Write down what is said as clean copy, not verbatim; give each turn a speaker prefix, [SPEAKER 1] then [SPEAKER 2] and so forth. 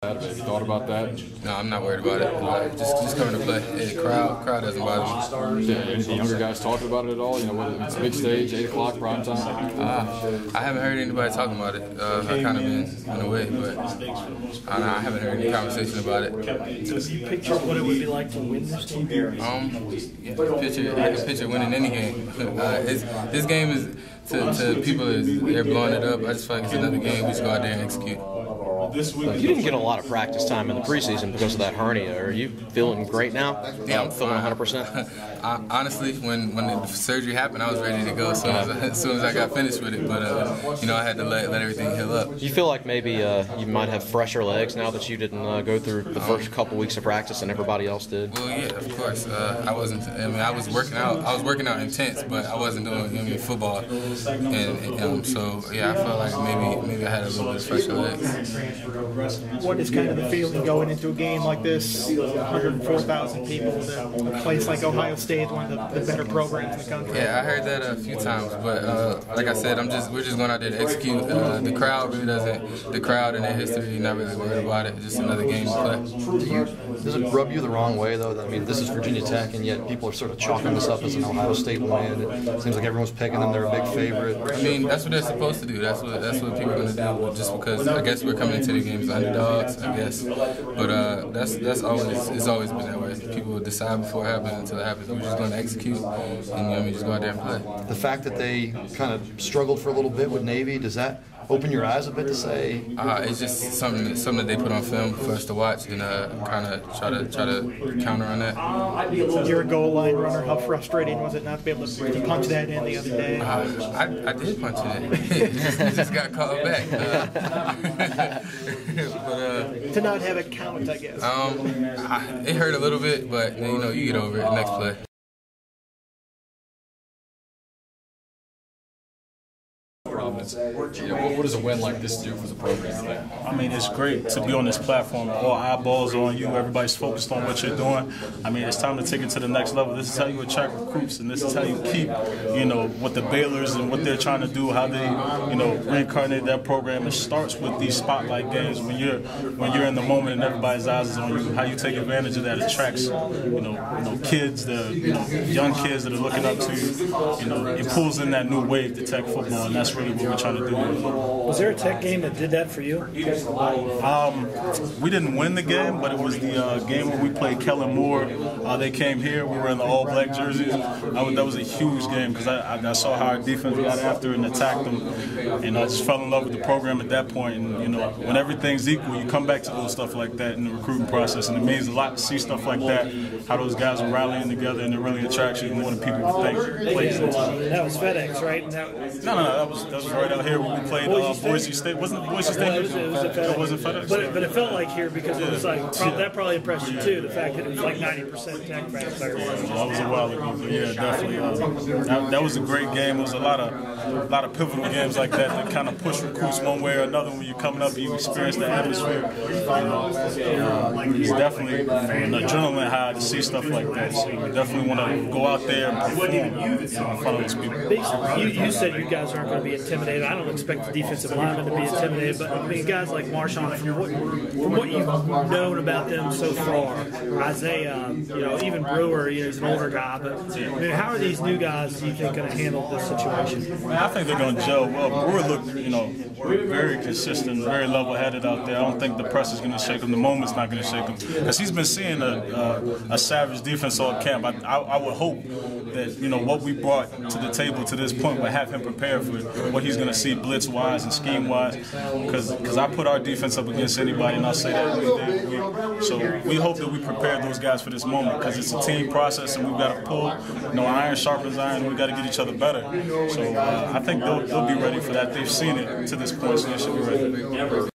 [SPEAKER 1] Have you thought about that?
[SPEAKER 2] No, I'm not worried about it. Just coming to play. The crowd doesn't bother me.
[SPEAKER 1] Yeah, any of the younger guys talking about it at all? You know, whether it's big stage, 8 o'clock, prime time?
[SPEAKER 2] I haven't heard anybody talking about it. I've kind of been away, but I haven't heard any conversation about it.
[SPEAKER 3] Do you picture what it would be like to win this game?
[SPEAKER 2] I can picture winning any game. This game is to people they're blowing it up. I just feel like it's another game. We just go out there and execute.
[SPEAKER 4] You didn't get a lot of practice time in the preseason because of that hernia. Are you feeling great now?
[SPEAKER 2] Yeah, I'm
[SPEAKER 4] feeling
[SPEAKER 2] fine.
[SPEAKER 4] 100%.
[SPEAKER 2] Honestly, when the surgery happened, I was ready to go as soon as I got finished with it. But I had to let everything heal up.
[SPEAKER 4] You feel like maybe you might have fresher legs now that you didn't go through the first couple weeks of practice and everybody else did?
[SPEAKER 2] Well, yeah, of course. I wasn't. I mean, I was working out. I was working out intense, but I wasn't doing football. And so yeah, I felt like maybe I had a little bit of fresher legs.
[SPEAKER 3] What is kind of the feeling going into a game like this? 104,000 people, a place like Ohio State, one of the better programs in the country.
[SPEAKER 2] Yeah, I heard that a few times, but like I said, we're just going out there to execute. The crowd really doesn't. The crowd and their history, not really worried about it. Just another game to play.
[SPEAKER 5] Does it rub you the wrong way though? I mean, this is Virginia Tech, and yet people are sort of chalking this up as an Ohio State win. It seems like everyone's picking them; they're a big favorite.
[SPEAKER 2] I mean, that's what they're supposed to do. That's what people are going to do. Just because I guess we're coming into the game as underdogs, I guess. But it's always been that way. People decide before it happens until it happens. We're just going to execute, and we just go out there and play.
[SPEAKER 5] The fact that they kind of struggled for a little bit with Navy, does that open your eyes a bit to say?
[SPEAKER 2] It's just something that they put on film for us to watch and kind of try to counter on that.
[SPEAKER 3] You're a goal line runner. How frustrating was it not to be able to punch that in the other day?
[SPEAKER 2] I did punch it in. It just got caught back. But,
[SPEAKER 3] to not have it count, I guess.
[SPEAKER 2] It hurt a little bit, but you get over it next play.
[SPEAKER 1] What does a win like this do for the program?
[SPEAKER 6] I mean, it's great to be on this platform. All eyeballs are on you. Everybody's focused on what you're doing. I mean, it's time to take it to the next level. This is how you attract recruits, and this is how you keep, what the Baylors and what they're trying to do, how they, reincarnate that program. It starts with these spotlight games when you're in the moment and everybody's eyes is on you. How you take advantage of that attracts, kids, young kids that are looking up to you. It pulls in that new wave to Tech football, and that's really what we're trying to do.
[SPEAKER 3] Was there a Tech game that did that for you?
[SPEAKER 6] We didn't win the game, but it was the game where we played Kellen Moore. They came here. We were in the all-black jerseys. That was a huge game because I saw how our defense got after and attacked them, and I just fell in love with the program at that point. And when everything's equal, you come back to little stuff like that in the recruiting process, and it means a lot to see stuff like that. How those guys are rallying together, and it really attracts you more than people would think.
[SPEAKER 3] That was FedEx, right?
[SPEAKER 6] No, that was right out here when we played Boise State. Wasn't it Boise State?
[SPEAKER 3] It
[SPEAKER 6] wasn't FedEx.
[SPEAKER 3] But it felt like here because it was like that probably impressed you too. The fact that it was like 90% Tech back there.
[SPEAKER 6] That was a while ago, but yeah, definitely. That was a great game. There was a lot of pivotal games like that kind of push recruits one way or another when you're coming up and you experience the atmosphere. It's definitely an adrenaline high to see stuff like that. So you definitely want to go out there and perform in front of those people.
[SPEAKER 3] You said you guys aren't going to be intimidated. I don't expect the defensive linemen to be intimidated, but I mean, guys like Marshawn, from what you've known about them so far, Isaiah, even Brewer, he's an older guy, but I mean, how are these new guys, do you think, going to handle this situation?
[SPEAKER 6] I think they're going to gel well. Brewer looked, very consistent, very level-headed out there. I don't think the press is going to shake him. The moment's not going to shake him because he's been seeing a savage defense all camp. I would hope that what we brought to the table to this point would have him prepared for what he's going to see blitz-wise and scheme-wise. Because I put our defense up against anybody, and I'll say that every day. So we hope that we prepare those guys for this moment because it's a team process, and we've got to pull. Iron sharpens iron. We've got to get each other better. So I think they'll be ready for that. They've seen it to this point, so they should be ready.